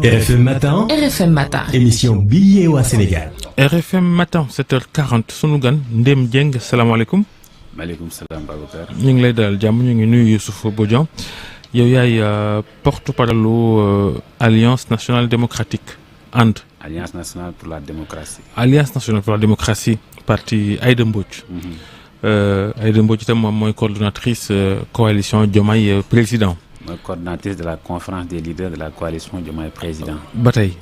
RFM Matin. RFM Matin. Émission bi yeewaa Sénégal. RFM Matin 7h40 sunu gan Ndéme Dieng salaamaaleykum. maaleykum salaam Babacar. ñu ngi lay dalal jàmm ñu ngi nuyu Youssouf Bodian yow yaay porte-parole Alliance nationale démocratique AND. Alliance nationale pour la démocratie. Alliance nationale pour la démocratie parti Aïda Mbodj. Aïda Mbodj itam moom mooy coordonnatrice coalition Diomaye président. mooy coordonnatrice de la conférence des leaders de la coalition Diomaye président. ba tey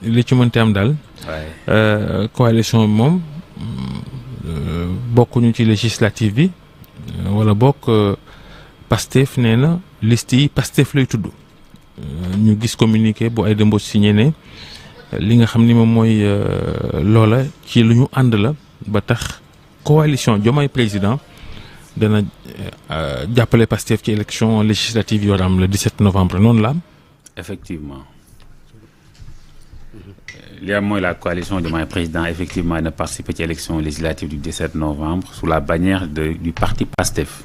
li ci mënti am daal. waaye coalition moom bokkuñu ci législative bi wala bokk Pastef nee na liste yi Pastef lay tudd ñu gis communiqué bu Aïda Mbodj signé ne li nga xam ni moom mooy loola ci lu ñu ànd la ba tax coalition Diomaye président dana jàppale Pastef ci élection législative yoo am le 17 novembre noonu la am. effectivement li am mooy la coalition Diomaye président effectivement ne participer ci élection législative du 17 novembre sous la bannière du parti Pastef.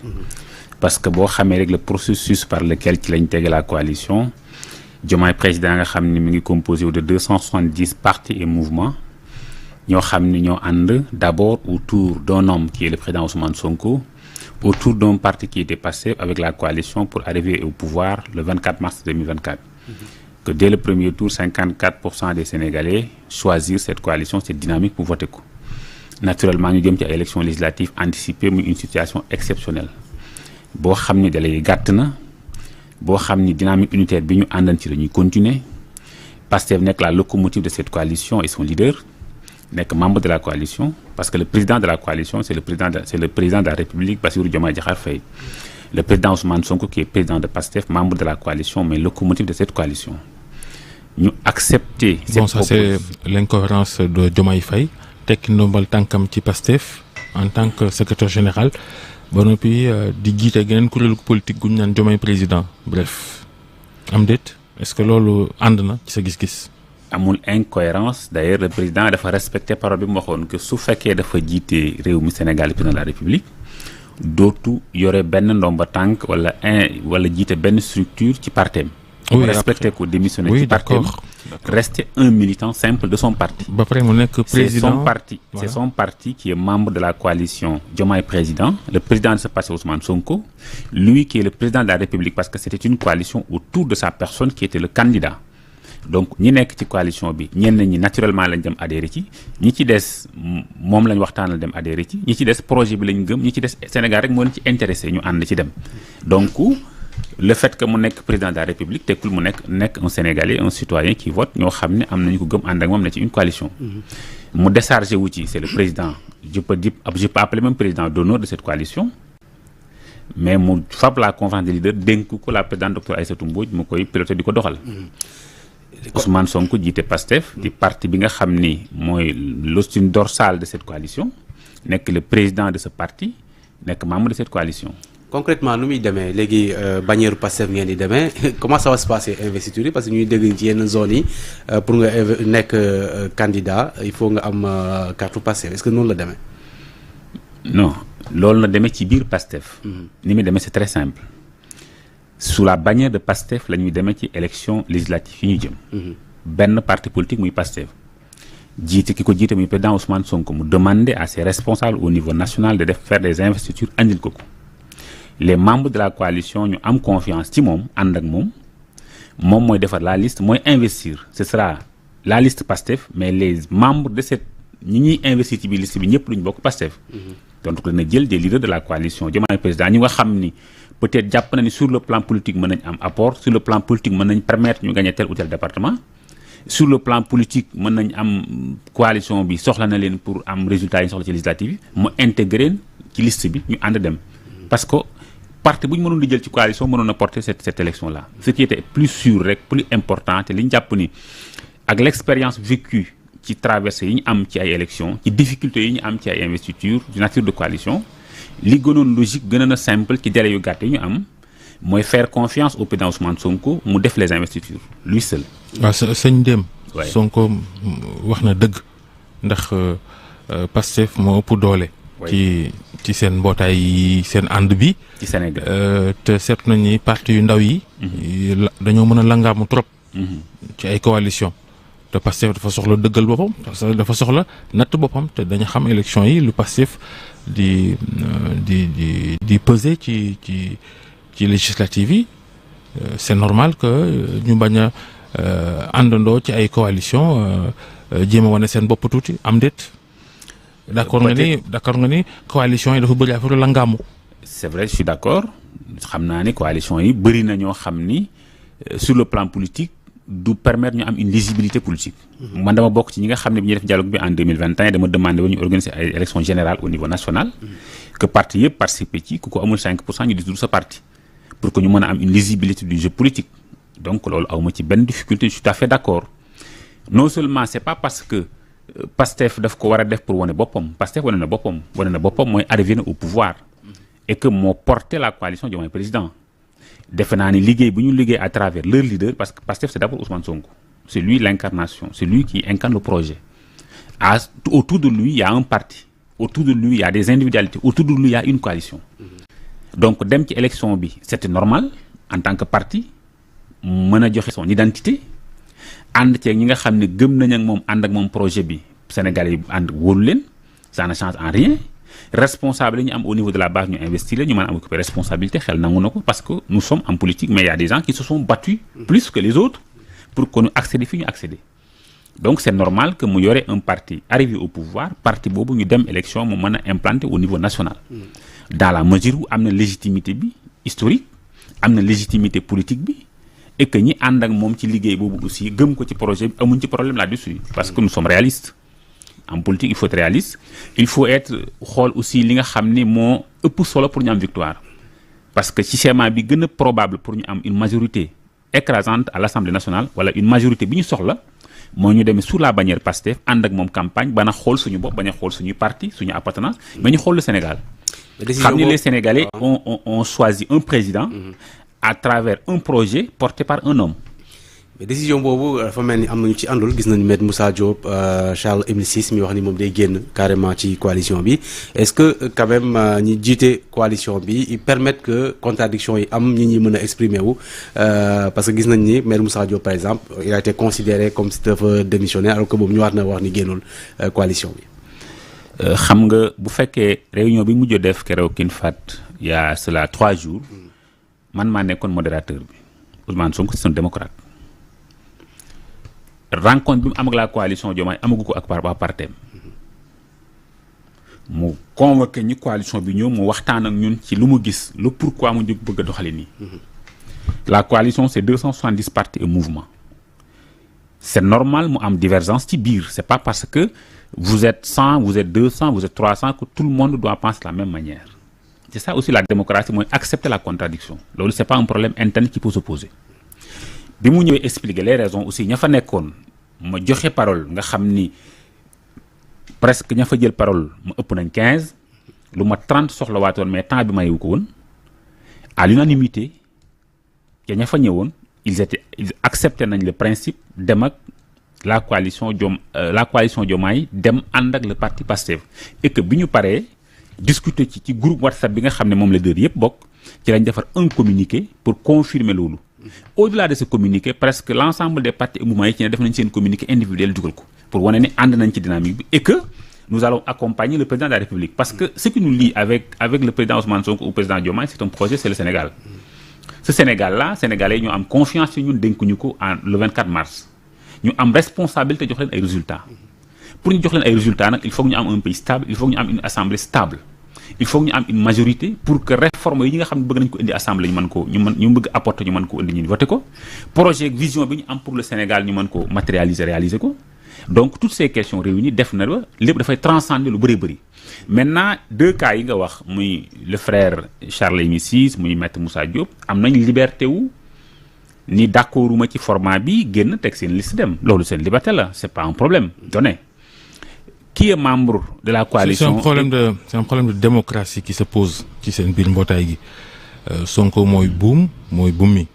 parce que boo xamee rek le processus par lequel ci lañ tege la coalition Diomaye président nga xam ni mi ngi composé de 270 partis et mouvements ñoo xam ni ñoo ànd d'abord autour d'un homme qui est le président Ousmane Sonko, autour d'un parti qui était Pastef avec la coalition pour arriver au pouvoir le 24 mars 2024. Que dès le premier tour 54% des Sénégalais choisirent cette coalition, cette dynamique pour voter ko. Naturellement ñu jëm ci ay élections législatives anticipées muy une situation exceptionnelle boo xam ni dalay gàtt na boo xam ni dynamique unitaire bi ñu àndan ci la ñuy continuer. Pastef nekk la locomotive de cette coalition et son leader nekk membre de la coalition parce que le président de la coalition c'est le président de la République Bassirou Diomaye Diakhar Faye. Le président Ousmane Sonko qui est président de Pastef, membre de la coalition mais locomotive de cette coalition. Ñu accepter bon ça c'est l'incohérence de Diomaye Faye tekki ndombal tànkam ci Pastef en tant que secrétaire général ba noppi di jiite geneen kuréelu politique gu ñu naan Diomaye président bref am déet est-ce que loolu ànd na ci sa gis-gis. amul incohérence d'ailleurs le président dafa respecté parole bi mu waxoon que su fekkee dafa jiite réew mi Sénégal président de la République dootu yore benn ndomba tànk wala jiite benn structure ci partem. oui respecté ko démissionné oui, ci partem rester un militant simple de son parti. ba pare mu nekk président c'est son parti qui est membre de la coalition Diomaye président, le président de ce parti Ousmane Sonko, lui qui est le président de la République parce que c'était une coalition autour de sa personne qui était le candidat. Donc ñi nekk ci coalition bi ñenn ñi naturellement lañ dem adhéré ci ñi ci des moom lañ waxtaanal dem adhéré ci ñi ci des projet bi lañ gëm ñi ci des Sénégal rek moo leen ci intéressé ñu ànd ci dem. Donc le fait que mu nekk président de la République tekkul mu nekk un Sénégalais un citoyen qui vote ñoo xam ne am nañu ko gëm ànd ak moom ne ci une coalition. mu déchargé wu ci c'est le président je peux appeler même président d'honneur de cette coalition. mais mu fab la conférence des leaders dénk ko la présidente docteur Aïssatou Mbodj mu koy piloté di ko doxal. Ousmane Sonko jiite Pastef di parti bi nga xam ni mooy l'ossature dorsale de cette coalition nekk le président de ce parti nekk membre de cette coalition. concrètement nu muy demee léegi bannière Pastef ngeen di demee comment ça va se passer investiture yi parce que ñuy dégg ci yenn zones yi pour nga nekk candidat il faut nga am carte Pastef est-ce que noonu la demee. non loolu na demee ci biir Pastef. ni muy demee c'est très simple. sous la bannière de Pastef la ñuy demee ci élection législative yi ñu jëm. benn parti politique muy Pastef jiite ki ko jiite muy président Ousmane Sonko mu demander à ses responsables au niveau national de faire des investitures andil ko ko. les membres de la coalition ñu am confiance ci moom ànd ak moom mooy defar la liste mooy investir ce sera la liste Pastef mais les membres de cette ñi ñuy investir ci biir liste bi ñëpp duñu bokk Pastef. donc dana jël des leaders de la coalition Diomaye président ñi nga xam ni. peut-être jàpp na ni sur le plan politique mën nañ am apport sur le plan politique mën nañ permettre ñu gagner tel ou tel département sur le plan politique mën nañ am coalition bi soxla na leen pour am résultat yi soxla ci législative yi mu intégrer ci liste bi ñu ànd dem parce que parti bu ñu mënoon di jël ci coalition mënoon a porter cette élection là ce qui était plus sûr rek plus important te li ñu jàpp ni ak l'expérience vécue ci traversée yi ñu am ci ay élections ci difficultés yi ñu am ci ay investitures de nature de coalition li gënoon logique gënoon a simple ci délai yu gàtt yi ñu am mooy faire confiance au président Ousmane Sonko mu def les investitures lui seul. waaw sëñ Ndéme. Sonko wax na dëgg ndax Pastef moo ëpp doole. ci seen mbootaay yi seen ànd bi. ci Sénégal te seet nañ ni parti yu ndaw yi. dañoo mën a langaamu trop ci ay coalition te Pastef dafa soxla dëggal boppam parce que dafa soxla natt boppam te dañu xam élection yi lu Pastef di peser ci législative yi c'est normal que ñu bañ a àndandoo ci ay coalition jéem a wane seen bopp tuuti am déet. d'accord nga ni coalition yi dafa bëri affaire la ngàmmu. c'est vrai je suis d'accord xam naa ni coalition yi bëri na ñoo xam ni sur le plan politique du permettre ñu am une lisibilité politique. man dama bokk ci ñi nga xam ne bi ñuy def dialogue bi en 2021 dama demandé ba ñu organiser ay élections générales au niveau national. que parti yëpp participer ci ku ko amul 5% ñu dissoudre sa parti. pour que ñu mën a am une lisibilité du jeu politique. donc loolu awma ci benn difficulté je suis tout à fait d'accord non seulement c'est pas parce que Pastef daf ko war a def pour wane boppam Pastef wane na boppam mooy arrivé na au pouvoir et que moo porté la coalition Diomaye président defe naa ni liggéey bu ñu liggéey à travers leur leader parce que Pastef c'est d'abord Ousmane Sonko c'est lui l'incarnation c'est lui qui incarne le projet autour de lui il y a un parti autour de lui il y a des individualités autour de lui il y a une coalition donc dem ci élection bi c'était normal en tant que parti mën a joxe son identité ànd ceeg ñi nga xam ne gëm nañ ak moom ànd ak moom projet bi Sénégalais yi ànd wóolu leen ça ne change en rien responsable yi ñu am au niveau de la base ñu investir la ñu mën a am occuper responsabilité xel nangu na ko parce que nous sommes en politique mais il y a des gens qui se sont battus plus que les autres pour que ñu accéder fi ñu accéder donc c'est normal que mu yore un parti arrivé au pouvoir parti boobu ñu dem élection mu mën a implanter au niveau national dans la mesure où am na légitimité bi historique am na légitimité politique bi et que ñi ànd ak moom ci liggéey boobu aussi gëm ko ci projet bi amuñ ci problème là-dessus parce que nous sommes réalistes en politique il faut être réaliste il faut être xool aussi li nga xam ni moo ëpp solo pour ñu am victoire parce que ci schéma bi gën a probable pour ñu am une majorité écrasante à l'Assemblée nationale wala une majorité bi ñu soxla moo ñu demee sous la bannière Pastef ànd ak moom campagne bana xool suñu bopp bañ a xool suñuy parti suñu appartenance mais ñu xool le Sénégal xam ni les Sénégalais ont choisi un président à travers un projet porté par un homme. mais décision boobu dafa mel ni am nañu ci àndul gis nañu Maître Moussa Diop Charles Émile Ciss mi wax ni moom day génn carrément ci coalition bi est-ce que quand même ñi jiite coalition bi ils permettent que contradiction yi am ñi mën a exprimer wu parce que gis nañ ni Maître Moussa Diop par exemple il a été considéré comme si dafa démissionné alors que boobu ñu war na wax ni génnul coalition bi. xam nga bu fekkee réunion bi mujj def keroog kin fat il y a cela 3 jours man maa nekkoon modérateur bi Ousmane Sonko c'est un démocrate rencontre bi mu am ak la coalition Diomaye amagu ko ak waa partem mu convoqué ñi coalition bi ñëw mu waxtaan ak ñun ci lu mu gis le pourquoi mu jóg bëgg a doxale nii la coalition c'est 270 partis et mouvements c'est normal mu am divergence ci biir c'est pas parce que vous êtes 100 vous êtes 200 vous êtes 300 que tout le monde doit penser de la même manière c'est ça aussi la démocratie mooy accepter la contradiction loolu c'est pas un problème interne qui peut se poser bi mu ñëwee expliquer les raisons aussi ña fa nekkoon ma joxe parole nga xam ni presque ña fa jël parole ma ëpp nañ 15 lu ma 30 soxla waatoon mais temps bi mayewu ko woon à l'unanimité te ña fa ñëwoon ils accepté nañ le principe dem ak la coalition Diomaye dem ànd ak le parti Pastef et que bi ñu paree discuter ci groupe WhatsApp bi nga xam ne moom la leader yëpp bokk ci lañ defar un communiqué pour confirmer loolu au-delà de ce communiqué presque l'ensemble des partis et mouvements yi ci ne def nañ seen communiqué individuel dugal ko pour wane ni ànd nañ ci dynamique bi et que nous allons accompagner le président de la République parce que ce qui nous lie avec le président Ousmane Sonko ou le président Diomaye c'est un projet, c'est le Sénégal ce Sénégal-là Sénégalais yi ñoo am confiance ci ñun dénkuñu ko le 24 mars ñu am responsabilité jox leen ay résultats pour ñu jox leen ay résultats nag il faut que ñu am un pays stable il faut que ñu am une assemblée stable il faut que ñu am une majorité pour que réforme yi nga xam ne bëgg nañ ko indi assemblée ñu mën ko ñu bëgg apporter ñu mën ko indi ñu voté ko projet vision bi ñu am pour le Sénégal ñu mën ko matérialiser réaliser ko donc toutes ces questions réunies def na ba lépp dafay transcender lu bëri maintenant 2 cas yi nga wax muy le frère Charles Émile Ciss muy Maître Moussa Diop am nañ liberté wu ni d'accorduma ci format bi génn teg seen liste dem loolu seen liberté la c'est pas un problème donné qui est membre de la coalition c'est un problème de démocratie qui se pose ci seen biir mbootaay gi Sonko mooy buum mi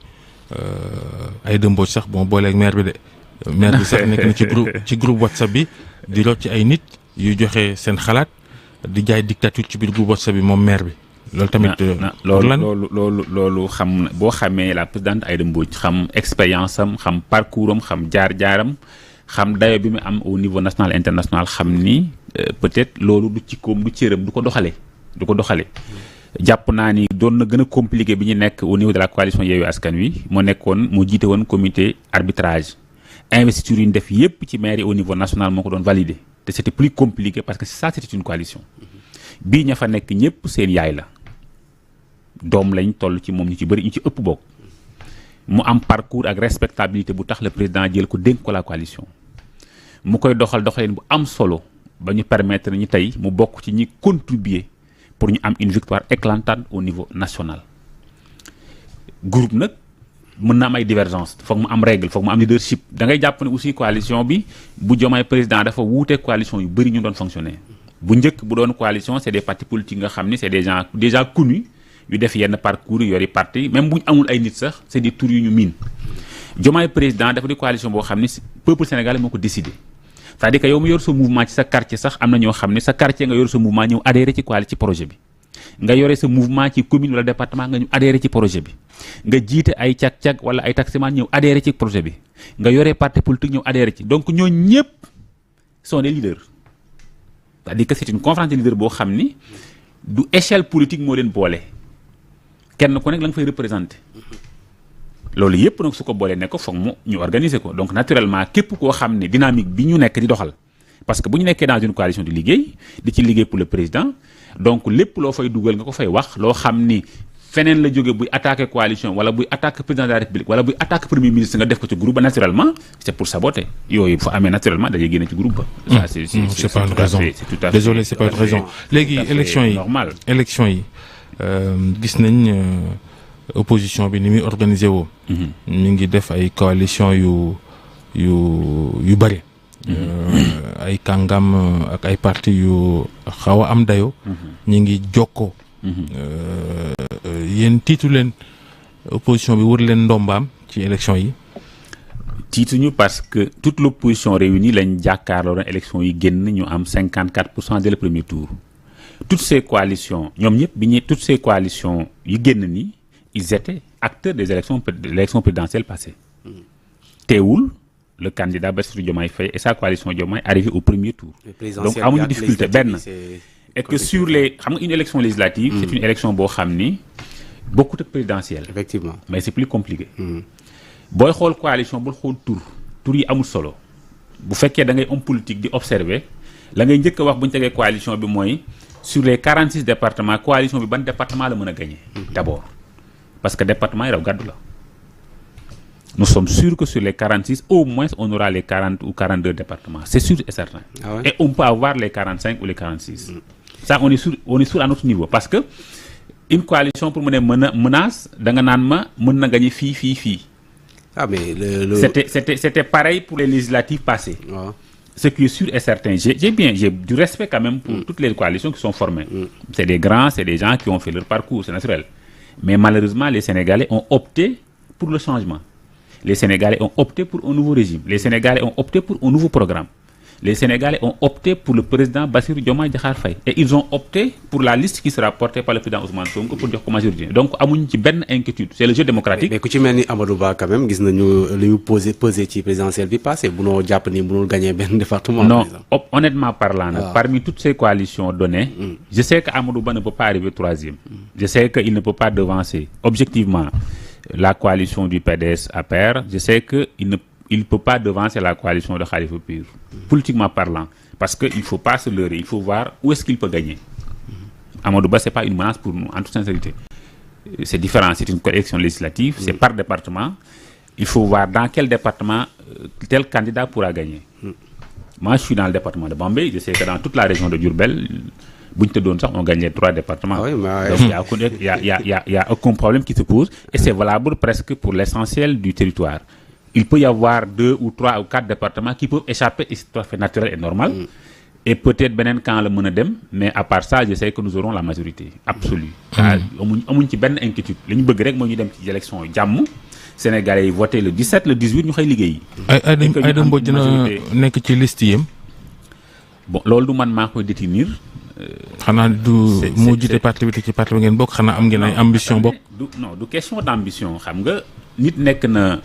Aïda Mbodj sax bon booleeg maire bi de sax nekk na ci groupe WhatsApp bi di rocc ci ay nit yu joxe seen xalaat di jaay dictature ci biir groupe WhatsApp bi moom maire bi loolu tamit. loolu xam boo xamee la présidente Aïda Mbodj xam expérience am xam parcours am xam jaar-jaaram xam dayo bi mu am au niveau national international xam ni peut-être loolu du ci koom du cëram du ko doxale jàpp naa ni doon na gën a compliqué bi ñu nekk au niveau de la coalition Yewwi Askan Wi moo jiite woon comité arbitrage investiture yi ñu def yépp ci maire yi au niveau national moo ko doon validé te c'était plus compliqué parce que ça c'était une coalition bii ña fa nekk ñëpp seen yaay la doom lañ toll ci moom ñu ci bëri ñu ci ëpp bokk mu am parcours ak respectabilité bu tax le président jël ko dénk ko la coalition mu koy doxaleen bu am solo ba ñu permettre ñu tey mu bokk ci ñi contribuer pour ñu am une victoire éclatante au niveau national. Groupe nag mën na am ay divergence foog mu am règle foog mu am leadership da ngay jàpp ne aussi coalition bi bu Diomaye président dafa wuute coalition yu bëri ñu doon fonctionner bu njëkk bu doon coalition c'est des partis politiques nga xam ni c'est des gens déjà connus yu def yenn parcours yu yori parti même bu ñu amul ay nit sax c'est des tours yu ñu miin Diomaye président dafa di coalition boo xam ni peuple sénégalais moo ko décidé c'est-à-dire que yow mu yor sa mouvement ci sa quartier sax am na ñoo xam ne sa quartier nga yor sa mouvement ñëw adhéré ci projet bi nga yore sa mouvement ci commune wala département nga ñu adhéré ci projet bi nga jiite ay cag-cag wala ay taximan ñëw adhéré ci projet bi nga yore parti politique ñëw adhéré ci donc ñoo ñëpp sont des leaders c'est-à-dire que c'est une conférence de leaders boo xam ni du échelle politique moo leen boole kenn ku nekk la nga fay représenté loolu yëpp nag su ko boolee ne ko foog mu ñu organiser ko donc naturellement képp koo xam ne dynamique bi ñu nekk di doxal parce que bu ñu nekkee dans une coalition di liggéey di ci liggéey pour le président donc lépp loo fay dugal nga ko fay wax loo xam ni feneen la jóge buy attaquer coalition wala buy attaquer président de la république wala buy attaquer premier ministre nga def ko ci groupe ba naturellement c'est pour saboter yooyu fu amee naturellement da ngay génne ci groupe ba. c'est pas une raison désolé c'est pas une raison léegi élection yi gis nañ opposition bi ni muy organisé woo. mi ngi def ay coalition yu bëri. ay kàngam ak ay parti yu xaw a am dayo ñi ngi jokkoo. yéen tiitu leen opposition bi wër leen ndombaam ci élection yi. tiituñu parce que toute l'opposition réunie lañ jàkkaarloo na élection yi génn ñu am 54% dès le premier tour. toutes ces coalitions ñoom ñëpp toutes ces coalitions yi génn nii ils étaient acteurs de l'élection présidentielle passée. teewul le candidat Bassirou Diomaye Faye et sa coalition Diomaye arrivé au premier tour. Donc amuñu difficulté benn. Et que sur les xam nga une élection législative. C'est une élection boo xam ni bokkut ak présidentielle. Effectivement. Mais c'est plus compliqué. booy xool coalition bul xool tur yi amul solo bu fekkee da ngay homme politique di observer la ngay njëkk a wax bu ñu tegee coalition bi mooy sur les 46 départements coalition bi ban département la mën a gagner. D'abord parce que département yi raw gàddu la. Nous sommes sûrs que sur les 46 au moins on aura les 40 ou 42 départements c'est sûr et certain. Ah ouais? Et on peut avoir les 45 ou les 46. Ça on est sûr à notre niveau parce que une coalition pour mën a menace da nga naan ma mën na gagner fii. Ah mais c'était pareil pour les législatives passées. Ah. Ce qui est sûr et certain j'ai du respect quand même pour toutes les coalitions qui sont formées. C'est des grands, c'est des gens qui ont fait leur parcours, c'est naturel. Mais malheureusement les Sénégalais ont opté pour le changement. Les Sénégalais ont opté pour un nouveau régime. Les Sénégalais ont opté pour un nouveau programme. Les Sénégalais ont opté pour le président Bassirou Diomaye Diakhar Faye. Et ils ont opté pour la liste qui sera portée par le président Ousmane Sonko pour jox ko majorité. Donc amuñu ci benn inquiétude. C'est le jeu démocratique. Mais ku ci mel ni Amadou Ba quand même gis nañu li mu pesé ci présidentielle bi passé bunoo jàpp ni mënul gagner benn département. Non, honnêtement parlant nag, parmi toutes ces coalitions données, je sais que Amadou Ba ne peut pas arriver troisième. Je sais qu'il ne peut pas devancer objectivement la coalition du PDS APR. Je sais que il ne peut pas devancer la coalition de Khalifa Pur, politiquement parlant, parce qu'il ne faut pas se leurrer, il faut voir où est-ce qu'il peut gagner. Amadou Ba, ce n'est pas une menace pour nous, en toute sincérité. C'est différent, c'est une élection législative, c'est par département. Il faut voir dans quel département tel candidat pourra gagner. Moi, je suis dans le département de Bambey, je sais que dans toute la région de Diourbel, on gagne les 3 départements. Ah oui, donc il n'y a aucun problème qui se pose, et c'est valable presque pour l'essentiel du territoire. Il peut y avoir 2 ou 3 ou 4 départements qui peuvent échapper, et c'est tout à fait naturel et normal. Et peut-être benen quand le monadem, mais à part ça, je sais que nous aurons la majorité absolue. Amuñ ci benn inquiétude. Li ñu bëgg rek mooy ñu dem ci élection yi jàmm. Sénégalais yi voté le 17, le 18 ñu xëy liggéey. Aïda Mbodj dina nekk ci liste yam. Bon, loolu du man maa koy détenir. xanaa du moo jiite parti bi te ci parti bi ngeen bokk xanaa am ngeen ay ambition bokk. du question d'ambition xam nga nit nekk na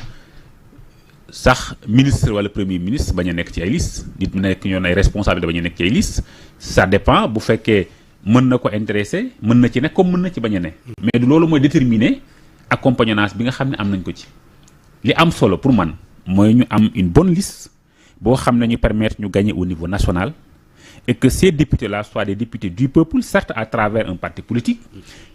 sax ministre wala premier ministre bañ a nekk ci ay liste nit mu nekk ñoon ay responsable bañ a nekk ci ay liste ça dépend bu fekkee mën na ko intéressé mën na ci ne comme mën na ci bañ a ne mais du loolu mooy déterminer accompagnage bi nga xam ne am nañ ko ci li am solo pour man mooy ñu am une bonne liste boo xam ne ñu permettre ñu gagner au niveau national et que ces députés-là soient des députés du peuple certes à travers un parti politique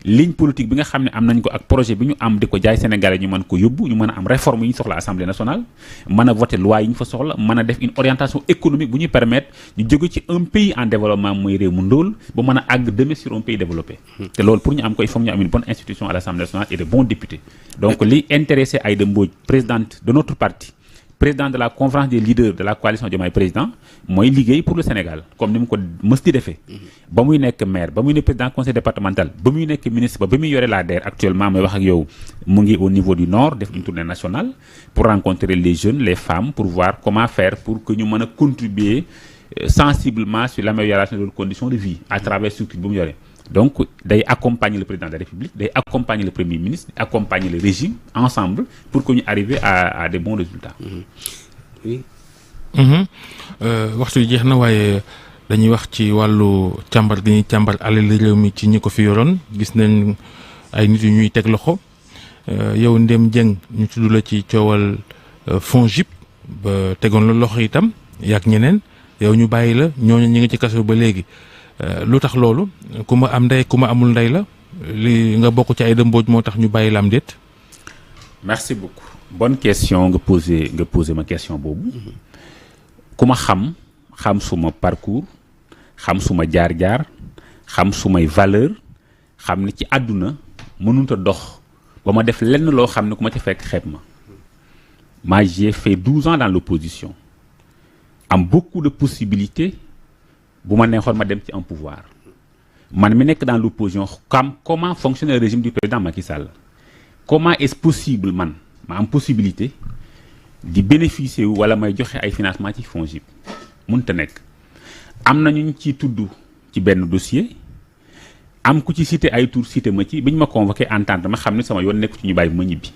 ligne politique bi nga xam ne am nañ ko ak projet bi ñu am di ko jaay Sénégalais ñu mën ko yóbbu ñu mën a am réforme yi ñu soxla Assemblée nationale mën a voter loi yi ñu fa soxla mën a def une orientation économique bu ñuy permettre ñu jóge ci un pays en développement mooy réew mu ndóol ba mën a àgg demain sur un pays développé te loolu pour ñu am ko il faut ñu am une bonne institution à l'Assemblée nationale et de bons députés donc li intéressé Aïda Mbodj présidente de notre parti président de la conférence des leaders de la coalition Diomaye président mooy liggéey pour le Sénégal comme ni mu ko mës di defee ba muy nekk maire ba muy nekk président conseil départemental ba muy nekk ministre ba muy yore la DER actuellement may wax ak yow mu ngi au niveau du nord def une tournée nationale pour rencontrer les jeunes les femmes pour voir comment faire pour que ñu mën a contribuer sensiblement sur l'amélioration de leurs conditions de vie à travers structure bu mu yore donc day accompagner le président de la République day accompagner le premier ministre day accompagner le régime ensemble pour que ñu arriver à des bons résultats. Oui. waxtu yi jeex na waaye dañuy wax ci wàllu càmbar gi ñuy càmbar alal réew mi ci ñi ko fi yoroon gis nañ ay nit yu ñuy teg loxo yow Ndem Dieng ñu tudd la ci coowal FONGIP ba tegoon la loxo itam yaak ñeneen yow ñu bàyyi la ñooñu ñi ngi ci kaso ba léegi. lu tax loolu ku ma am ndey ku ma amul ndey la li nga bokk ci Aïda Mbodj moo tax ñu bàyyi la am déet. merci beaucoup bonne question nga posé ma question boobu ku ma xam suma parcours xam suma jaar-jaar xam sumay valeur xam ne ci àdduna mënut a dox ba ma def lenn loo xam ne ku ma ca fekk xeeb ma j'ai fait 12 ans dans l'opposition am beaucoup de possibilités bu ma neexoon ma dem ci un pouvoir man mi nekk dans l'opposition comment fonctionne le régime du président Macky Sall comment est-ce possible man ma am possibilité di bénéficier wu wala may joxe ay financement ci FONGIP mënut a nekk am na ñu ci tudd ci benn dossier am ku ci cité ay tour cité ma ci bi ñu ma convoqué entendre ma xam ne sama yoon nekk ci ñu bàyyi ma ñibbi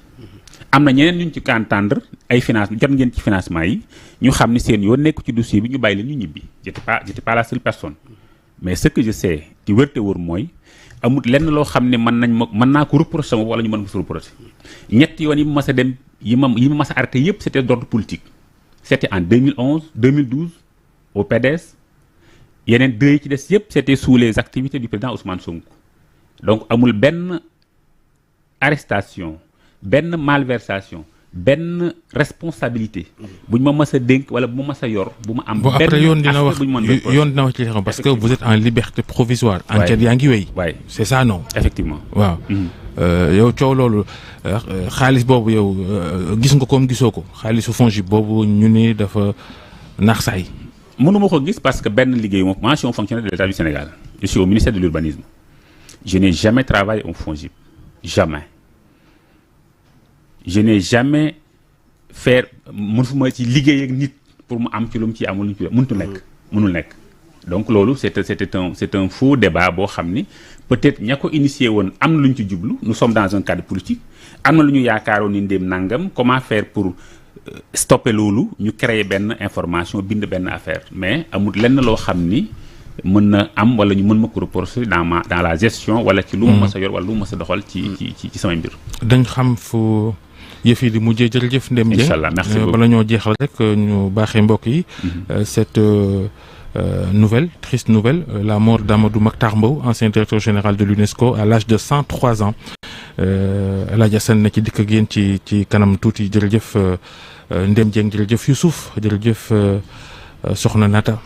am na ñeneen ñu ci entendre ay financement jot ngeen ci financement yi ñu xam ni seen yoon nekk ci dossier bi ñu bàyyi leen ñu ñibbi j'étais pas la seule personne mais ce que je sais ci wërte wër mooy amut lenn loo xam ne mën naa ko reprocher sama wala ñu mën ko reprocher ñetti yoon yi ma mas a dem yi ma mas a arrêté yépp c'était d'ordre politique c'était en 2011 2012 au PDS yeneen deux yi ci des yépp c'était sous les activités du président Ousmane Sonko donc amul benn arrestation benn malversation benn responsabilité bu ñu ma mës a dénk wala bu ma mës a yor bu ma am. bon après yoon dina wax ci xam parce que vous êtes en liberté provisoire. enquête yaa ngi wéy. waay c'est ça non. effectivement waaw. yow coow loolu xaalis boobu yow gis nga comme gisoo ko xaalisu FONGIP boobu ñu ni dafa naax saay. mënuma ko gis parce que benn liggéey moom moi je suis un fonctionnaire de l'État du Sénégal je suis au ministère de l'urbanisme je n'ai jamais travaillé au FONGIP jamais. je n'ai jamais faire mënuma ci liggéey ak nit pour mu am ci lu mu ci amul lu mu ci mënul nekk donc loolu c'est un faux débat boo xam ni peut-être ña ko initié woon am na lu ñu ci jublu nous sommes dans un cadre politique am na lu ñu yaakaaroon ni ndéem nangam comment faire pour stopper loolu ñu créer benn information bind benn affaire mais amul lenn loo xam ni mën na am wala ñu mën ma ko reprocher dans la gestion wala ci lu ma mës a yor wala lu ma mës a doxal ci samay mbir. dañ xam fu yëf yi di mujjee jërëjëf Ndem Dieng. Inch'Allah merci beaucoup bala ñoo jeexal rek ñu baaxee mbokk yi. cette nouvelle triste nouvelle la mort d'Amadou Makhtar Mbow ancien directeur général de l'UNESCO à l'âge de 103 ans El Hadj Assane na ci dikk ak yéen ci kanam tuuti jërëjëf Ndem Dieng jërëjëf Youssouf jërëjëf Soxna Nata.